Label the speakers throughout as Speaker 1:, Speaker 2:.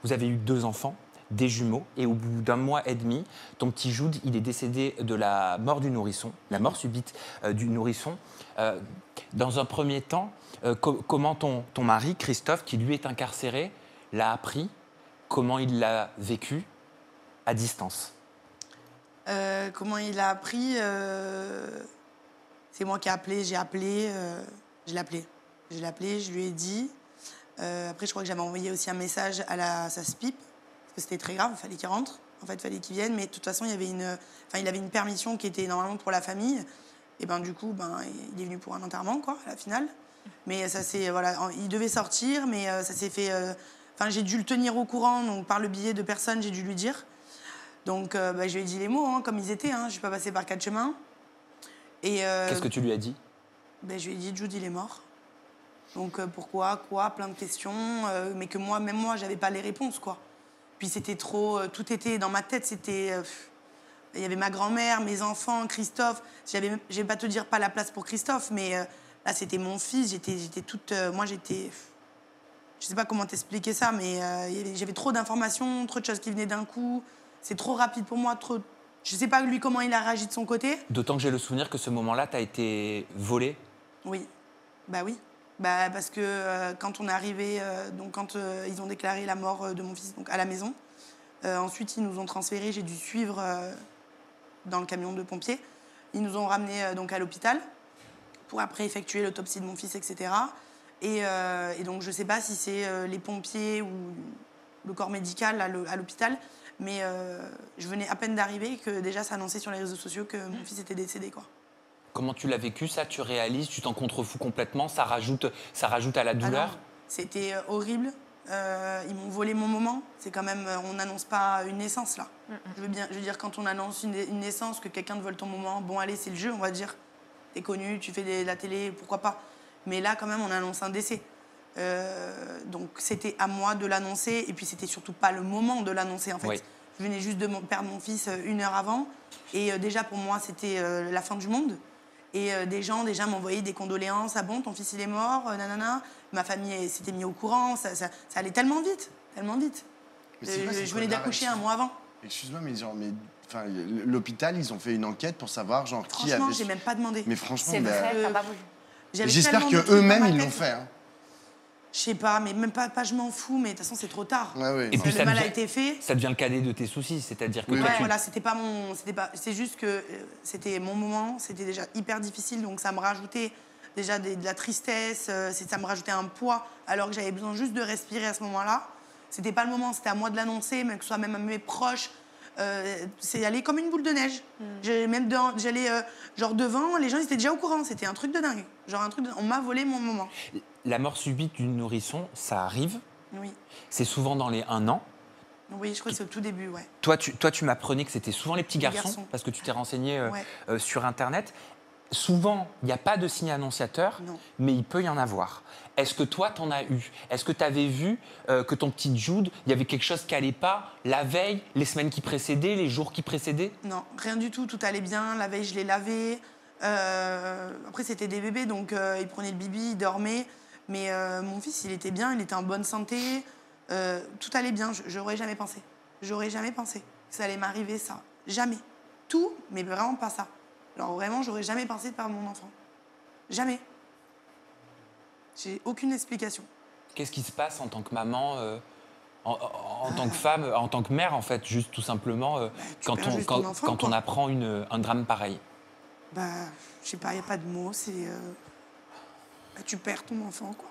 Speaker 1: Vous avez eu 2 enfants, des jumeaux, et au bout d'1 mois et demi, ton petit Jude, il est décédé de la mort du nourrisson, la mort subite du nourrisson. Euh, dans un premier temps, comment ton mari, Christophe, qui lui est incarcéré, l'a appris? Comment il l'a vécu à distance?
Speaker 2: Comment il a appris C'est moi qui ai appelé, j'ai appelé, je l'ai appelé. Je l'ai appelé, je lui ai dit. Après, je crois que j'avais envoyé aussi un message à sa SPIP, parce que c'était très grave, il fallait qu'il rentre. En fait, il fallait qu'il vienne, mais de toute façon, il avait une permission qui était normalement pour la famille. Et ben du coup, il est venu pour un enterrement, quoi, à la finale. Mais ça c'est voilà, il devait sortir, mais ça s'est fait. Enfin, j'ai dû le tenir au courant, donc par le biais de personnes, j'ai dû lui dire. Donc, je lui ai dit les mots, hein, comme ils étaient. Hein. Je ne suis pas passée par 4 chemins. Et
Speaker 1: Qu'est-ce que tu lui as dit?
Speaker 2: je lui ai dit, Jude, il est mort. Donc, pourquoi, quoi, plein de questions. Mais que même moi, je n'avais pas les réponses, quoi. Puis c'était trop... tout était dans ma tête, c'était... il y avait ma grand-mère, mes enfants, Christophe. Je ne vais pas te dire pas la place pour Christophe, mais là, c'était mon fils. J'étais toute... moi, j'étais... Je ne sais pas comment t'expliquer ça, mais j'avais trop d'informations, trop de choses qui venaient d'un coup. C'est trop rapide pour moi, trop... Je sais pas, lui, comment il a réagi de son côté.
Speaker 1: D'autant que j'ai le souvenir que ce moment-là, tu as été volée.
Speaker 2: Oui. Bah oui. Bah, parce que quand on est arrivé, donc quand ils ont déclaré la mort de mon fils donc, à la maison, ensuite, ils nous ont transférés, j'ai dû suivre dans le camion de pompiers. Ils nous ont ramenés donc à l'hôpital pour après effectuer l'autopsie de mon fils, etc. Et donc, je sais pas si c'est les pompiers ou le corps médical à l'hôpital, mais je venais à peine d'arriver que déjà ça annonçait sur les réseaux sociaux que mon fils était décédé, quoi.
Speaker 1: Comment tu l'as vécu, ça? Tu réalises, tu t'en contrefous complètement, ça rajoute à la douleur?
Speaker 2: Alors, c'était horrible. Ils m'ont volé mon moment. C'est quand même, on n'annonce pas une naissance, là. Je veux dire, quand on annonce une naissance, que quelqu'un te vole ton moment, bon, allez, c'est le jeu, on va dire. T'es connu, tu fais de la télé, pourquoi pas. Mais là, quand même, on annonce un décès. Donc, c'était à moi de l'annoncer. Et puis, c'était surtout pas le moment de l'annoncer, en fait.
Speaker 1: Oui.
Speaker 2: Je venais juste de perdre mon fils 1 heure avant. Et déjà, pour moi, c'était la fin du monde. Et des gens, déjà, m'envoyaient des condoléances. Ah bon, ton fils, il est mort, nanana. Ma famille s'était mis au courant. Ça allait tellement vite, tellement vite. Je venais d'accoucher 1 mois avant.
Speaker 3: Excuse-moi, mais enfin, l'hôpital, ils ont fait une enquête pour savoir qui avait...
Speaker 2: Franchement, j'ai même pas demandé.
Speaker 3: Mais franchement,
Speaker 4: C'est vrai, t'as pas voulu.
Speaker 3: j'espère qu'eux-mêmes, ils l'ont fait. Hein.
Speaker 2: Je sais pas, mais même pas, je m'en fous, mais de toute façon, c'est trop tard.
Speaker 3: Ouais,
Speaker 1: Et puis
Speaker 2: le mal a été fait.
Speaker 1: Ça devient le cadet de tes soucis, c'est-à-dire que
Speaker 3: Oui,
Speaker 1: toi,
Speaker 2: Ouais, voilà, c'est juste que c'était mon moment, c'était déjà hyper difficile, donc ça me rajoutait déjà de la tristesse, ça me rajoutait un poids, alors que j'avais besoin juste de respirer à ce moment-là. C'était pas le moment, c'était à moi de l'annoncer, mais que ce soit même à mes proches. C'est allé comme une boule de neige. J'allais genre devant, les gens ils étaient déjà au courant. C'était un truc de dingue. On m'a volé mon moment.
Speaker 1: la mort subite du nourrisson, ça arrive.
Speaker 2: Oui.
Speaker 1: C'est souvent dans les 1 an.
Speaker 2: Oui, je crois que c'est au tout début, ouais.
Speaker 1: Toi, tu m'apprenais que c'était souvent les petits
Speaker 2: Les
Speaker 1: garçons,
Speaker 2: garçons.
Speaker 1: parce que tu t'es renseigné
Speaker 2: Ouais.
Speaker 1: sur Internet. Souvent, il n'y a pas de signe annonciateur,
Speaker 2: Non.
Speaker 1: mais il peut y en avoir. Est-ce que toi, t'en as eu? Est-ce que tu avais vu que ton petit Jude, il y avait quelque chose qui allait pas la veille, les semaines qui précédaient, les jours qui précédaient?
Speaker 2: Non, rien du tout, tout allait bien. La veille, je l'ai lavé. Après, c'était des bébés, donc ils prenaient le bibi, ils dormaient. Mais mon fils, il était bien, il était en bonne santé. Tout allait bien, j'aurais jamais pensé. J'aurais jamais pensé que ça allait m'arriver, ça. Jamais. Tout, mais vraiment pas ça. Alors vraiment, j'aurais jamais pensé de perdre mon enfant. Jamais. J'ai aucune explication.
Speaker 1: Qu'est-ce qui se passe en tant que maman, en tant que femme, en tant que mère, en fait, juste tout simplement,
Speaker 2: tu perds juste ton enfant,
Speaker 1: quand on
Speaker 2: quoi.
Speaker 1: apprend un drame pareil?
Speaker 2: Bah, je sais pas, il n'y a pas de mots, c'est... tu perds ton enfant, quoi.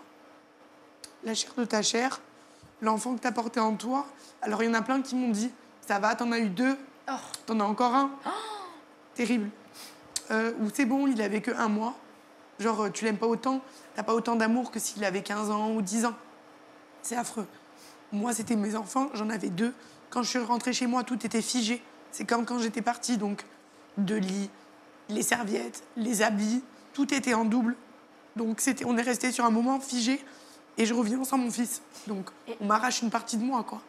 Speaker 2: La chair de ta chair, l'enfant que t'as porté en toi. Alors, il y en a plein qui m'ont dit, ça va, t'en as eu 2, t'en as encore un. Terrible. Ou c'est bon, il avait que 1 mois. Genre, tu l'aimes pas autant, t'as pas autant d'amour que s'il avait 15 ans ou 10 ans. C'est affreux. Moi, c'était mes enfants, j'en avais 2. Quand je suis rentrée chez moi, tout était figé. C'est comme quand j'étais partie, donc, de lit, les serviettes, les habits, tout était en double. Donc, on est resté sur un moment figé et je reviens sans mon fils. Donc, on m'arrache une partie de moi, quoi.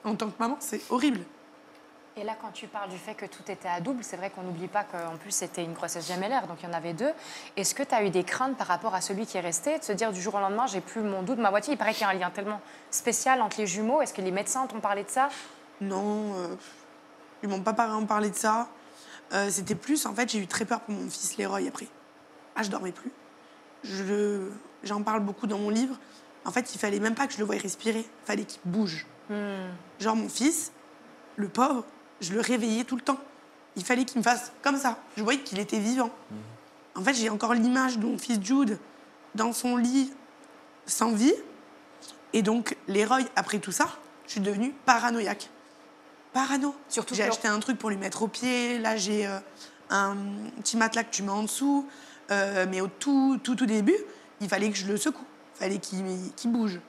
Speaker 2: En tant que maman, c'est horrible.
Speaker 4: Et là, quand tu parles du fait que tout était à double, c'est vrai qu'on n'oublie pas qu'en plus, c'était une grossesse gemellaire, donc il y en avait 2. Est-ce que tu as eu des craintes par rapport à celui qui est resté, de se dire du jour au lendemain, j'ai plus mon dos de ma moitié? Il paraît qu'il y a un lien tellement spécial entre les jumeaux. Est-ce que les médecins t'ont parlé de ça?
Speaker 2: Non, ils m'ont pas vraiment parlé de ça. C'était plus, en fait, j'ai eu très peur pour mon fils Leroy après. Ah, je dormais plus. J'en parle beaucoup dans mon livre. En fait, il fallait même pas que je le voie respirer. Il fallait qu'il bouge. Genre, mon fils, le pauvre, je le réveillais tout le temps. Il fallait qu'il me fasse comme ça. Je voyais qu'il était vivant. En fait, j'ai encore l'image de mon fils Jude dans son lit, sans vie. Et donc, Leroy, après tout ça, je suis devenue paranoïaque. Parano.
Speaker 4: Surtout
Speaker 2: J'ai
Speaker 4: que-
Speaker 2: acheté un truc pour lui mettre au pied. Là, j'ai un petit matelas que tu mets en dessous. Mais au tout début, il fallait que je le secoue. Il fallait qu'il bouge.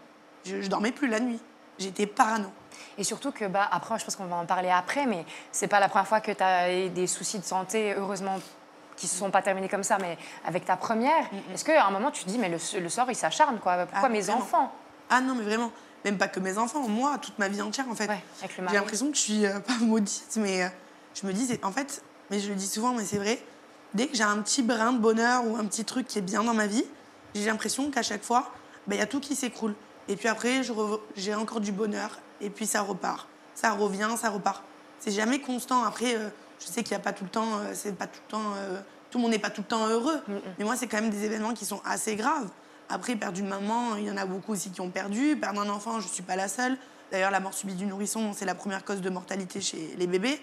Speaker 2: Je dormais plus la nuit. J'étais parano.
Speaker 4: Et surtout que, après, je pense qu'on va en parler après, mais c'est pas la première fois que tu as des soucis de santé, heureusement, qui se sont pas terminés comme ça, mais avec ta première. Est-ce qu'à un moment, tu te dis, mais le sort, il s'acharne, quoi? Pourquoi
Speaker 2: Ah,
Speaker 4: mes
Speaker 2: vraiment.
Speaker 4: enfants?
Speaker 2: Ah non, mais vraiment. Même pas que mes enfants. Moi, toute ma vie entière, en fait.
Speaker 4: Ouais, avec le
Speaker 2: J'ai
Speaker 4: mari.
Speaker 2: l'impression que je suis pas maudite, mais je me dis, en fait, mais je le dis souvent, mais c'est vrai, dès que j'ai un petit brin de bonheur ou un petit truc qui est bien dans ma vie, j'ai l'impression qu'à chaque fois, il y a tout qui s'écroule. Et puis après, j'ai encore du bonheur, et puis ça repart. Ça revient, ça repart. C'est jamais constant. Après, je sais qu'il n'y a pas tout le temps, c'est pas tout le temps, tout le monde n'est pas tout le temps heureux. Mais moi, c'est quand même des événements qui sont assez graves. Après, perdre une maman, il y en a beaucoup aussi qui ont perdu. Perdre un enfant, je ne suis pas la seule. D'ailleurs, la mort subite du nourrisson, c'est la première cause de mortalité chez les bébés.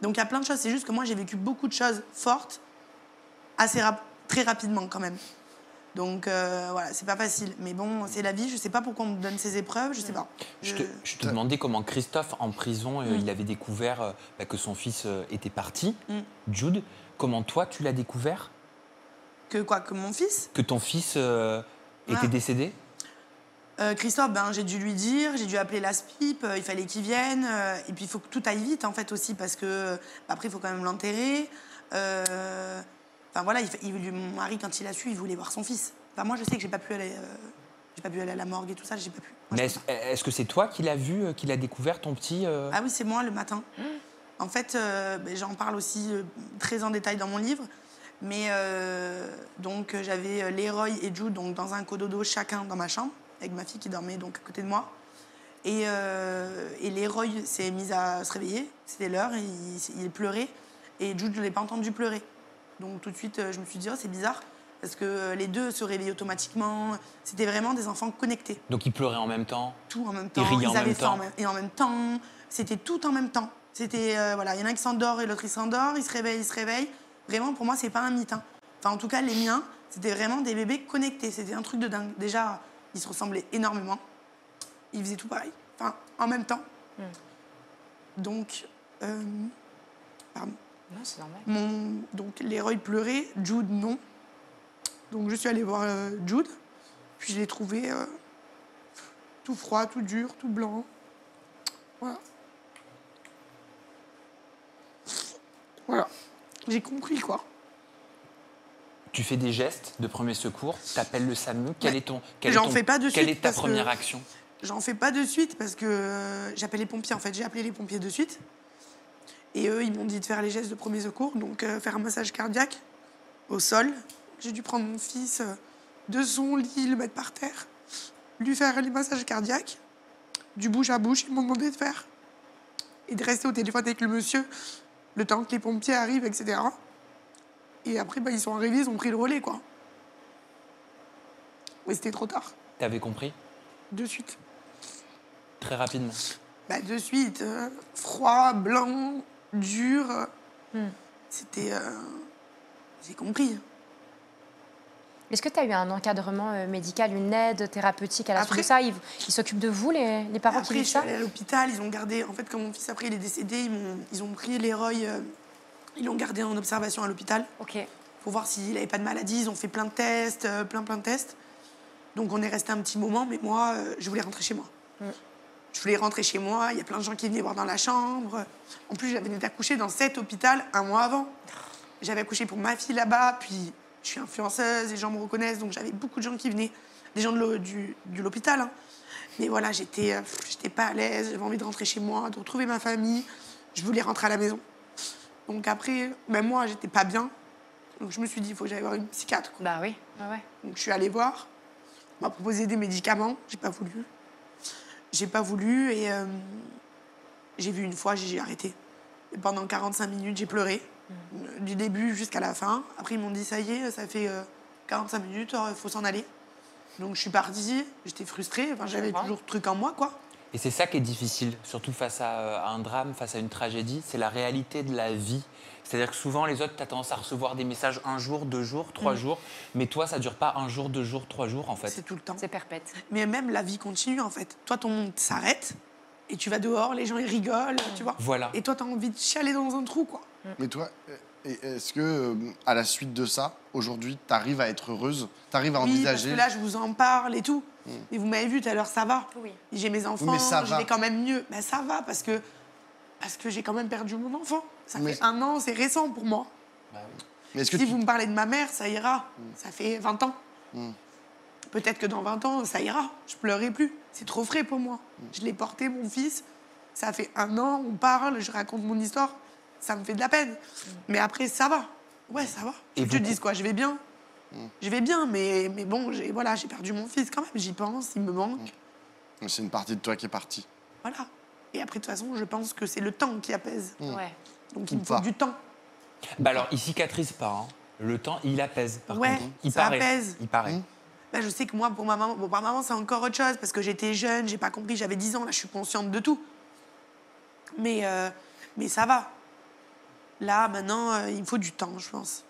Speaker 2: Donc, il y a plein de choses. C'est juste que moi, j'ai vécu beaucoup de choses fortes, très rapidement quand même. Donc, voilà, c'est pas facile. Mais bon, c'est la vie. Je sais pas pourquoi on me donne ces épreuves, je sais pas.
Speaker 1: Je te demandais comment Christophe, en prison, il avait découvert que son fils était parti, Jude. Comment toi, tu l'as découvert?
Speaker 2: Que quoi? Que mon fils?
Speaker 1: Que ton fils était décédé?
Speaker 2: Christophe, j'ai dû lui dire, j'ai dû appeler l'ASPIP, il fallait qu'il vienne. Et puis, il faut que tout aille vite, en fait, aussi, parce que après, il faut quand même l'enterrer. Enfin, voilà, mon mari, quand il a su, il voulait voir son fils. Enfin, moi, je sais que j'ai pas pu aller à la morgue et tout ça, j'ai pas pu. Moi,
Speaker 1: Mais
Speaker 2: je peux pas.
Speaker 1: est-ce que c'est toi qui l'as vu, qui l'a découvert, ton petit
Speaker 2: Ah oui, c'est moi, le matin. En fait, j'en parle aussi très en détail dans mon livre. Mais donc, j'avais Leroy et Jude donc, dans un cododo chacun dans ma chambre, avec ma fille qui dormait donc à côté de moi. Et Leroy s'est mis à se réveiller, c'était l'heure, il pleurait. Et Jude, je ne l'ai pas entendu pleurer. Donc tout de suite, je me suis dit, oh, c'est bizarre, parce que les deux se réveillaient automatiquement. C'était vraiment des enfants connectés.
Speaker 1: Donc il pleurait en même temps?
Speaker 2: Tout en même temps.
Speaker 1: riaient en
Speaker 2: Ils avaient
Speaker 1: même temps.
Speaker 2: faim et en même temps. C'était tout en même temps. C'était, voilà, il y en a un qui s'endort et l'autre il s'endort, il se réveille. Vraiment, pour moi, c'est pas un mythe. Hein. Enfin, en tout cas, les miens, c'était vraiment des bébés connectés. C'était un truc de dingue. Déjà, ils se ressemblaient énormément. Ils faisaient tout pareil. Enfin, en même temps. Donc, pardon.
Speaker 4: Non, c'est normal.
Speaker 2: Donc, Leroy pleurait, Jude, non. Donc, je suis allée voir Jude. Puis, je l'ai trouvé tout froid, tout dur, tout blanc. Voilà. Voilà. J'ai compris, quoi.
Speaker 1: Tu fais des gestes de premier secours, t'appelles le SAMU.
Speaker 2: J'en fais pas de
Speaker 1: Quelle
Speaker 2: suite
Speaker 1: est ta
Speaker 2: parce que-
Speaker 1: première action?
Speaker 2: J'en fais pas de suite parce que j'appelle les pompiers. En fait, j'ai appelé les pompiers de suite. Et eux, ils m'ont dit de faire les gestes de premier secours, donc faire un massage cardiaque au sol. J'ai dû prendre mon fils de son lit, le mettre par terre, lui faire les massages cardiaques, du bouche à bouche, ils m'ont demandé de faire. Et de rester au téléphone avec le monsieur, le temps que les pompiers arrivent, etc. Et après, ils sont arrivés, ils ont pris le relais, quoi. Mais c'était trop tard,
Speaker 1: T'avais compris?
Speaker 2: de suite.
Speaker 1: Très rapidement.
Speaker 2: De suite, froid, blanc, dur. C'était... J'ai compris.
Speaker 4: Est-ce que tu as eu un encadrement médical, une aide thérapeutique à la suite de
Speaker 2: Après-
Speaker 4: ça? Ils s'occupent de vous, les parents qui
Speaker 2: Après, je
Speaker 4: vivent
Speaker 2: suis
Speaker 4: ça?
Speaker 2: allée à l'hôpital, ils ont gardé... En fait, quand mon fils, après, il est décédé, ils ont pris Leroy, ils l'ont gardé en observation à l'hôpital
Speaker 4: Ok.
Speaker 2: pour voir s'il n'avait pas de maladie. Ils ont fait plein de tests, plein de tests. Donc, on est resté un petit moment, mais moi, je voulais rentrer chez moi. Je voulais rentrer chez moi, il y a plein de gens qui venaient voir dans la chambre. En plus, j'avais d'accoucher dans cet hôpital un mois avant. J'avais accouché pour ma fille là-bas, puis je suis influenceuse, les gens me reconnaissent, donc j'avais beaucoup de gens qui venaient, des gens de l'hôpital. Hein. Mais voilà, j'étais pas à l'aise, j'avais envie de rentrer chez moi, de retrouver ma famille. Je voulais rentrer à la maison. Donc après, même moi, j'étais pas bien. Donc je me suis dit, il faut que j'aille voir une psychiatre, quoi.
Speaker 4: Bah oui, ouais.
Speaker 2: Donc je suis allée voir. On m'a proposé des médicaments. J'ai pas voulu. J'ai pas voulu et j'ai vu une fois, j'ai arrêté. Et pendant 45 minutes, j'ai pleuré. Du début jusqu'à la fin. Après, ils m'ont dit, ça y est, ça fait 45 minutes, il faut s'en aller. Donc je suis partie, j'étais frustrée. Enfin, j'avais toujours ce truc en moi, quoi.
Speaker 1: Et c'est ça qui est difficile, surtout face à un drame, face à une tragédie, c'est la réalité de la vie. C'est-à-dire que souvent, les autres, tu as tendance à recevoir des messages 1 jour, 2 jours, 3 jours, mais toi, ça dure pas 1 jour, 2 jours, 3 jours, en fait.
Speaker 2: C'est tout le temps.
Speaker 4: C'est perpète.
Speaker 2: Mais même la vie continue, en fait. Toi, ton monde s'arrête et tu vas dehors, les gens, ils rigolent, tu vois.
Speaker 1: Voilà.
Speaker 2: Et toi, t'as envie de chialer dans un trou, quoi.
Speaker 3: Mais toi, est-ce que, à la suite de ça, aujourd'hui, tu arrives à être heureuse? Tu arrives à
Speaker 2: Oui, parce
Speaker 3: envisager?
Speaker 2: que là, je vous en parle et tout. Et vous m'avez vu tout à l'heure, ça va.
Speaker 4: Oui.
Speaker 2: J'ai mes enfants,
Speaker 3: mais ça
Speaker 2: je
Speaker 3: va.
Speaker 2: vais quand même mieux. Ben, ça va, parce que j'ai quand même perdu mon enfant. Ça
Speaker 3: Mais-
Speaker 2: fait 1 an, c'est récent pour moi.
Speaker 3: Mais est-ce que
Speaker 2: Si
Speaker 3: tu-
Speaker 2: vous me parlez de ma mère, ça ira. Ça fait 20 ans. Peut-être que dans 20 ans, ça ira. Je pleurerai plus. C'est trop frais pour moi. Je l'ai porté, mon fils. Ça fait 1 an, on parle, je raconte mon histoire. Ça me fait de la peine. Mais après, ça va. Ouais, ça va.
Speaker 1: Et
Speaker 2: Et tu te
Speaker 1: vous-
Speaker 2: dis quoi, je vais bien. Je vais bien, mais bon, j'ai perdu mon fils quand même. J'y pense, il me manque.
Speaker 3: C'est une partie de toi qui est partie.
Speaker 2: Voilà. Et après, de toute façon, je pense que c'est le temps qui apaise.
Speaker 4: Ouais.
Speaker 2: Donc, il
Speaker 3: Ou
Speaker 2: me faut
Speaker 3: pas.
Speaker 2: du temps.
Speaker 1: Bah alors, il cicatrise pas, hein. Le temps, il apaise, par
Speaker 2: Ouais,
Speaker 1: contre. Il
Speaker 2: ça
Speaker 1: paraît.
Speaker 2: apaise.
Speaker 1: Il paraît.
Speaker 2: Bah, je sais que moi, pour ma maman, c'est encore autre chose parce que j'étais jeune, j'ai pas compris, j'avais 10 ans, là, je suis consciente de tout. Mais ça va. Là, maintenant, il me faut du temps, je pense.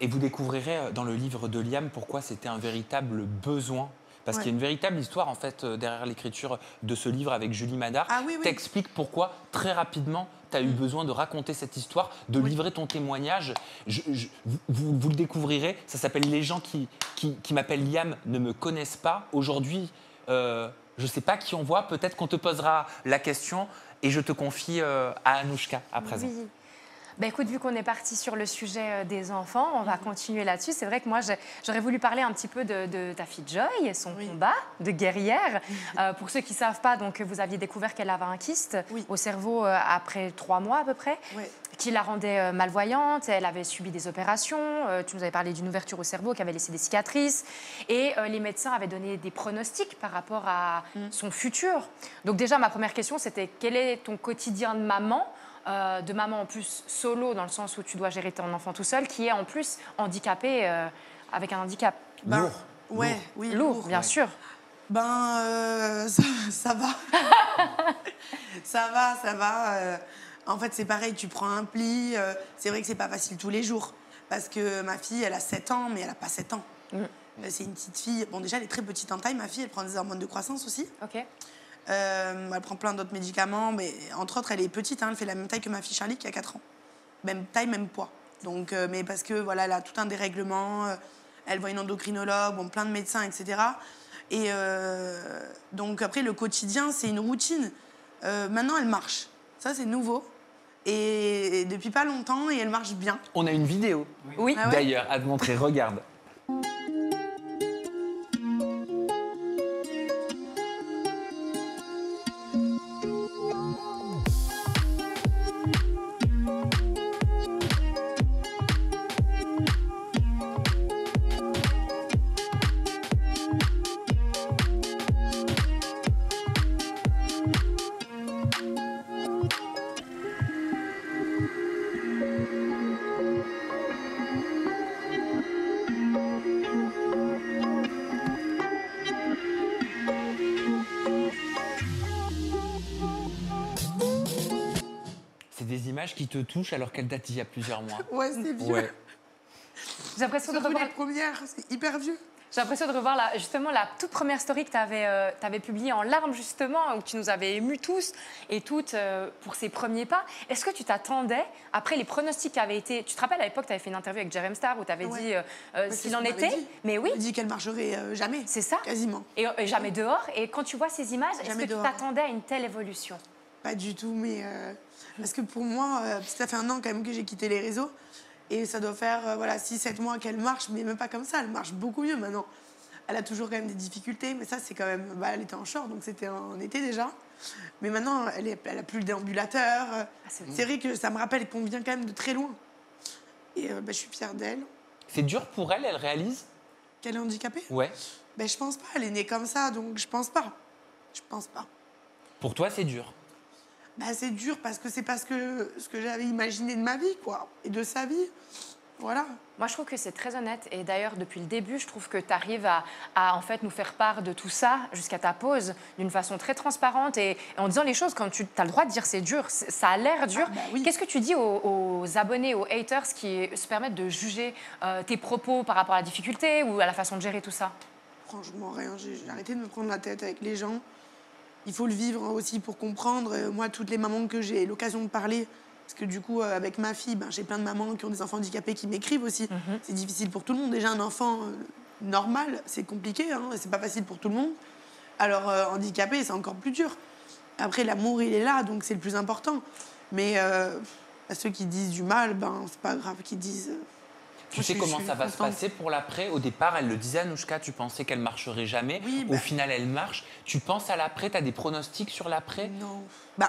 Speaker 1: Et vous découvrirez dans le livre de Liam pourquoi c'était un véritable besoin. Parce
Speaker 2: Ouais.
Speaker 1: qu'il y a une véritable histoire, en fait, derrière l'écriture de ce livre avec Julie Madar.
Speaker 2: Ah oui, oui.
Speaker 1: T'expliques pourquoi, très rapidement, tu as eu besoin de raconter cette histoire, de livrer ton témoignage. Vous le découvrirez. Ça s'appelle « Les gens qui m'appellent Liam ne me connaissent pas ». Aujourd'hui, je ne sais pas qui on voit. Peut-être qu'on te posera la question et je te confie à Anouchka à présent.
Speaker 4: Oui. Bah écoute, vu qu'on est parti sur le sujet des enfants, on va continuer là-dessus. C'est vrai que moi, j'aurais voulu parler un petit peu de ta fille Joy et son combat de guerrière. Pour ceux qui ne savent pas, donc, vous aviez découvert qu'elle avait un kyste au cerveau après 3 mois à peu près, qui la rendait malvoyante. Elle avait subi des opérations. Tu nous avais parlé d'une ouverture au cerveau qui avait laissé des cicatrices. Et les médecins avaient donné des pronostics par rapport à son futur. Donc déjà, ma première question, c'était quel est ton quotidien de maman en plus solo, dans le sens où tu dois gérer ton enfant tout seul, qui est en plus handicapé avec un handicap.
Speaker 1: Lourd.
Speaker 2: Ouais, oui,
Speaker 4: Lourd, bien sûr.
Speaker 2: Ça va. ça va. En fait, c'est pareil, tu prends un pli. C'est vrai que c'est pas facile tous les jours. Parce que ma fille, elle a 7 ans, mais elle a pas 7 ans. C'est une petite fille. Bon, déjà, elle est très petite en taille. Ma fille, elle prend des hormones de croissance aussi.
Speaker 4: Ok.
Speaker 2: Elle prend plein d'autres médicaments, mais entre autres, elle est petite, hein, elle fait la même taille que ma fille Charlie qui a 4 ans. Même taille, même poids. Donc, mais parce que voilà, elle a tout un dérèglement, elle voit une endocrinologue, bon, plein de médecins, etc. Et donc après, le quotidien, c'est une routine. Maintenant, elle marche. Ça, c'est nouveau. Et depuis pas longtemps, et elle marche bien.
Speaker 1: On a une vidéo,
Speaker 4: Oui.
Speaker 2: Ah ouais
Speaker 1: d'ailleurs, à te montrer. Regarde. C'est des images qui te touchent alors qu'elles datent d'il y a plusieurs mois.
Speaker 2: Ouais, c'est vieux.
Speaker 1: Ouais.
Speaker 4: J'ai l'impression de
Speaker 2: Surtout
Speaker 4: revoir,
Speaker 2: les premières, c'est hyper vieux.
Speaker 4: justement la toute première story que tu avais publiée en larmes, justement, où tu nous avais émus tous et toutes pour ses premiers pas. Est-ce que tu t'attendais, après les pronostics qui avaient été... Tu te rappelles, à l'époque, tu avais fait une interview avec Jerem Star où tu avais
Speaker 2: Ouais.
Speaker 4: dit
Speaker 2: c'est
Speaker 4: s'il
Speaker 2: ce
Speaker 4: en
Speaker 2: qu'on m'avait
Speaker 4: était.
Speaker 2: dit.
Speaker 4: Mais oui,
Speaker 2: Elle dit qu'elle marcherait jamais.
Speaker 4: c'est ça.
Speaker 2: Quasiment.
Speaker 4: Et jamais dehors. Et quand tu vois ces images, est-ce
Speaker 2: Jamais
Speaker 4: que tu
Speaker 2: dehors.
Speaker 4: t'attendais à une telle évolution?
Speaker 2: Pas du tout, mais parce que pour moi, ça fait 1 an quand même que j'ai quitté les réseaux et ça doit faire 6-7 mois qu'elle marche, mais même pas comme ça, elle marche beaucoup mieux maintenant. Elle a toujours quand même des difficultés, mais ça c'est quand même, elle était en short, donc c'était en été déjà. Mais maintenant, elle a plus le déambulateur. C'est vrai que ça me rappelle qu'on vient quand même de très loin. Et je suis fière d'elle.
Speaker 1: C'est dur pour elle réalise?
Speaker 2: Qu'elle est handicapée?
Speaker 1: Ouais.
Speaker 2: Je pense pas, elle est née comme ça, donc je pense pas. Je pense pas.
Speaker 1: Pour toi, c'est dur?
Speaker 2: C'est dur parce que c'est pas ce que j'avais imaginé de ma vie, quoi, et de sa vie. Voilà.
Speaker 4: Moi, je trouve que c'est très honnête. Et d'ailleurs, depuis le début, je trouve que tu arrives à en fait nous faire part de tout ça jusqu'à ta pause d'une façon très transparente et en disant les choses quand tu as le droit de dire c'est dur. Ça a l'air dur.
Speaker 2: Oui.
Speaker 4: Qu'est-ce que tu dis aux abonnés, aux haters qui se permettent de juger tes propos par rapport à la difficulté ou à la façon de gérer tout ça?
Speaker 2: Franchement, rien. J'ai arrêté de me prendre la tête avec les gens. Il faut le vivre aussi pour comprendre. Moi, toutes les mamans que j'ai l'occasion de parler, parce que du coup, avec ma fille, j'ai plein de mamans qui ont des enfants handicapés qui m'écrivent aussi. C'est difficile pour tout le monde. Déjà, un enfant normal, c'est compliqué, hein, c'est pas facile pour tout le monde. Alors, handicapé, c'est encore plus dur. Après, l'amour, il est là, donc c'est le plus important. Mais à ceux qui disent du mal, c'est pas grave qu'ils disent...
Speaker 1: Tu sais comment ça va se passer pour l'après? Au départ, elle le disait, Anouchka, tu pensais qu'elle marcherait jamais.
Speaker 2: Oui,
Speaker 1: Au final, elle marche. Tu penses à l'après? Tu as des pronostics sur l'après?
Speaker 2: Non.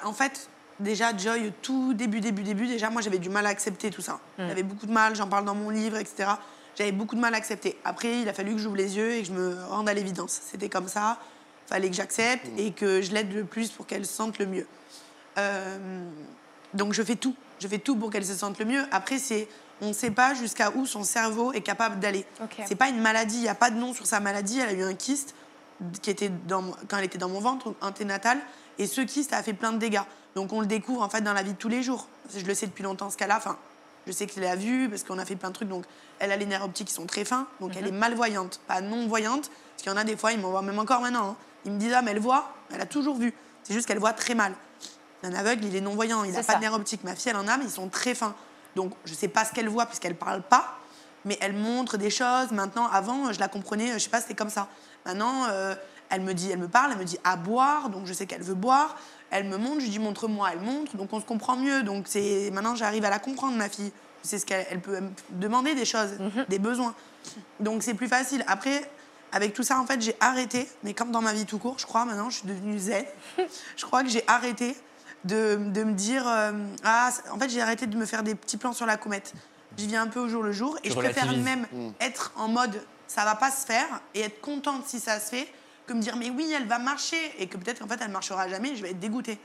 Speaker 2: En fait, déjà, Joy, tout début, déjà, moi, j'avais du mal à accepter tout ça. J'avais beaucoup de mal, j'en parle dans mon livre, etc. J'avais beaucoup de mal à accepter. Après, il a fallu que j'ouvre les yeux et que je me rende à l'évidence. C'était comme ça. Il fallait que j'accepte et que je l'aide le plus pour qu'elle se sente le mieux. Donc, je fais tout. Je fais tout pour qu'elle se sente le mieux. Après, on ne sait pas jusqu'à où son cerveau est capable d'aller.
Speaker 4: Okay.
Speaker 2: C'est pas une maladie. Il n'y a pas de nom sur sa maladie. Elle a eu un kyste qui était quand elle était dans mon ventre, anténatal. Et ce kyste a fait plein de dégâts. Donc, on le découvre en fait dans la vie de tous les jours. Je le sais depuis longtemps ce cas-là. Enfin, je sais qu'il l'a vu parce qu'on a fait plein de trucs. Donc, elle a les nerfs optiques qui sont très fins. Donc, elle est malvoyante, pas non-voyante. Parce qu'il y en a des fois, ils m'envoient même encore maintenant. Hein. Ils me disent, mais elle voit. Elle a toujours vu. C'est juste qu'elle voit très mal. Un aveugle, il est non-voyant. Il n'a pas de nerfs optiques. Ma fille, elle en a, mais ils sont très fins. Donc, je ne sais pas ce qu'elle voit puisqu'elle ne parle pas. Mais elle montre des choses. Maintenant, avant, je la comprenais. Je ne sais pas, c'était comme ça. Maintenant, elle me parle. Elle me dit à boire. Donc, je sais qu'elle veut boire. Elle me montre, je lui dis montre-moi, elle montre, donc on se comprend mieux. Donc maintenant j'arrive à la comprendre, ma fille. Je sais ce qu'elle peut me demander des choses, des besoins. Donc c'est plus facile. Après, avec tout ça, en fait, j'ai arrêté, mais comme dans ma vie tout court, je crois, maintenant je suis devenue zen. Je crois que j'ai arrêté de me dire... en fait, j'ai arrêté de me faire des petits plans sur la comète. J'y viens un peu au jour le jour. Et je préfère même être en mode ça va pas se faire et être contente si ça se fait, que me dire mais oui elle va marcher et que peut-être en fait elle marchera jamais et je vais être dégoûtée.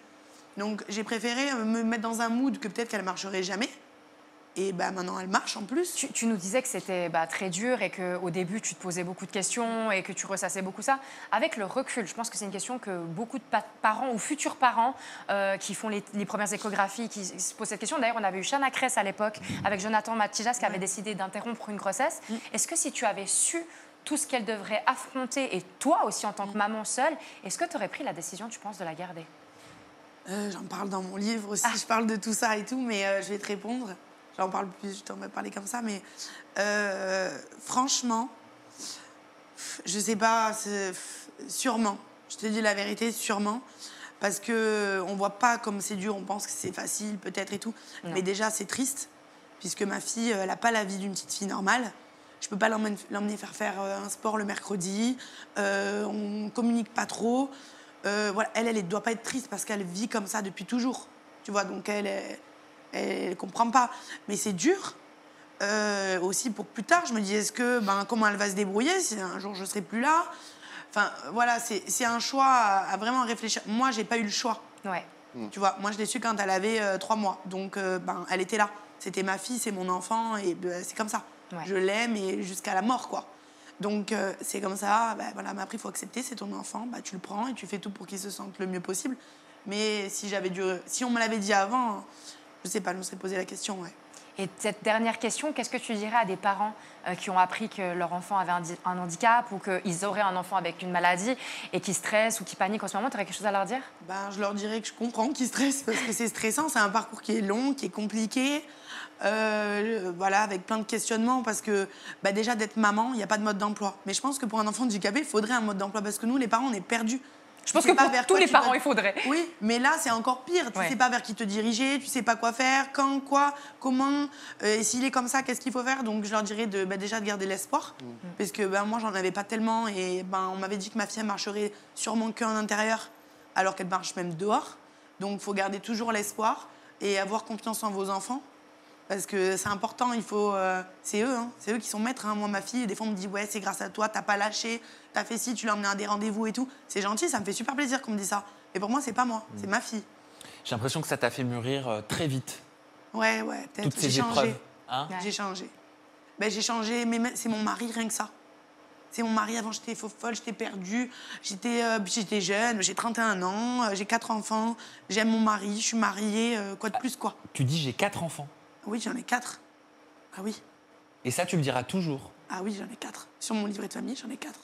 Speaker 2: Donc j'ai préféré me mettre dans un mood que peut-être qu'elle marcherait jamais et maintenant elle marche en plus.
Speaker 4: Tu nous disais que c'était très dur et qu'au début tu te posais beaucoup de questions et que tu ressassais beaucoup ça. Avec le recul, je pense que c'est une question que beaucoup de parents ou futurs parents qui font les premières échographies qui se posent cette question. D'ailleurs on avait eu Chana Cress à l'époque avec Jonathan Matijas qui avait décidé d'interrompre une grossesse. Est-ce que si tu avais su tout ce qu'elle devrait affronter, et toi aussi en tant que maman seule, est-ce que tu aurais pris la décision, tu penses, de la garder?
Speaker 2: J'en parle dans mon livre aussi, je parle de tout ça et tout, mais je vais te répondre. J'en parle plus, je t'en vais parler comme ça, mais franchement, je sais pas, sûrement. Je te dis la vérité, sûrement. Parce qu'on voit pas comme c'est dur, on pense que c'est facile peut-être et tout. Non. Mais déjà, c'est triste, puisque ma fille, elle n'a pas la vie d'une petite fille normale. Je peux pas l'emmener faire un sport le mercredi. On communique pas trop. Voilà, elle doit pas être triste parce qu'elle vit comme ça depuis toujours. Tu vois, donc elle comprend pas. Mais c'est dur. Aussi pour plus tard, je me dis, est-ce que, comment elle va se débrouiller si un jour je serai plus là? Enfin, voilà, c'est un choix à vraiment réfléchir. Moi, j'ai pas eu le choix.
Speaker 4: Ouais.
Speaker 2: Tu vois, moi, je l'ai su quand elle avait 3 mois. Donc, elle était là. C'était ma fille, c'est mon enfant, et c'est comme ça. Ouais. Je l'aime et jusqu'à la mort, quoi. Donc, c'est comme ça. Voilà, mais après, il faut accepter, c'est ton enfant. Tu le prends et tu fais tout pour qu'il se sente le mieux possible. Mais si on me l'avait dit avant, je sais pas, je me serais posé la question, ouais.
Speaker 4: Et cette dernière question, qu'est-ce que tu dirais à des parents qui ont appris que leur enfant avait un handicap ou qu'ils auraient un enfant avec une maladie et qui stressent ou qui paniquent en ce moment? Tu aurais quelque chose à leur dire?
Speaker 2: Je leur dirais que je comprends qu'ils stressent parce que c'est stressant. C'est un parcours qui est long, qui est compliqué. Voilà, avec plein de questionnements parce que déjà d'être maman, il n'y a pas de mode d'emploi. Mais je pense que pour un enfant handicapé, il faudrait un mode d'emploi parce que nous, les parents, on est perdus.
Speaker 4: Je pense que pour tous les parents, il faudrait.
Speaker 2: Oui, mais là, c'est encore pire. Tu ne sais pas vers qui te diriger, tu ne sais pas quoi faire, quand, quoi, comment. Et s'il est comme ça, qu'est-ce qu'il faut faire? Donc, je leur dirais déjà de garder l'espoir. Parce que moi, j'en avais pas tellement. Et on m'avait dit que ma fille, elle marcherait sûrement qu'en intérieur. alors qu'elles marchent même dehors. Donc, il faut garder toujours l'espoir et avoir confiance en vos enfants. Parce que c'est important, c'est eux, hein. C'est eux qui sont maîtres. Hein. Moi, ma fille, des fois, on me dit « Ouais, c'est grâce à toi, t'as pas lâché, t'as fait ci, tu l'as emmené à des rendez-vous et tout. » C'est gentil, ça me fait super plaisir qu'on me dise ça. Et pour moi, c'est pas moi, c'est ma fille.
Speaker 1: J'ai l'impression que ça t'a fait mûrir très vite,
Speaker 2: Ouais, peut-être.
Speaker 1: toutes ces
Speaker 2: J'ai
Speaker 1: épreuves.
Speaker 2: changé.
Speaker 1: Hein?
Speaker 2: J'ai changé. J'ai changé, mais c'est mon mari, rien que ça. C'est mon mari, avant, j'étais folle, j'étais perdue. J'étais jeune, j'ai 31 ans, j'ai 4 enfants. J'aime mon mari, je suis mariée, quoi de plus, quoi.
Speaker 1: Tu dis j'ai 4 enfants.
Speaker 2: Oui, j'en ai 4. Ah oui.
Speaker 1: Et ça, tu le diras toujours.
Speaker 2: Ah oui, j'en ai 4. Sur mon livret de famille, j'en ai 4.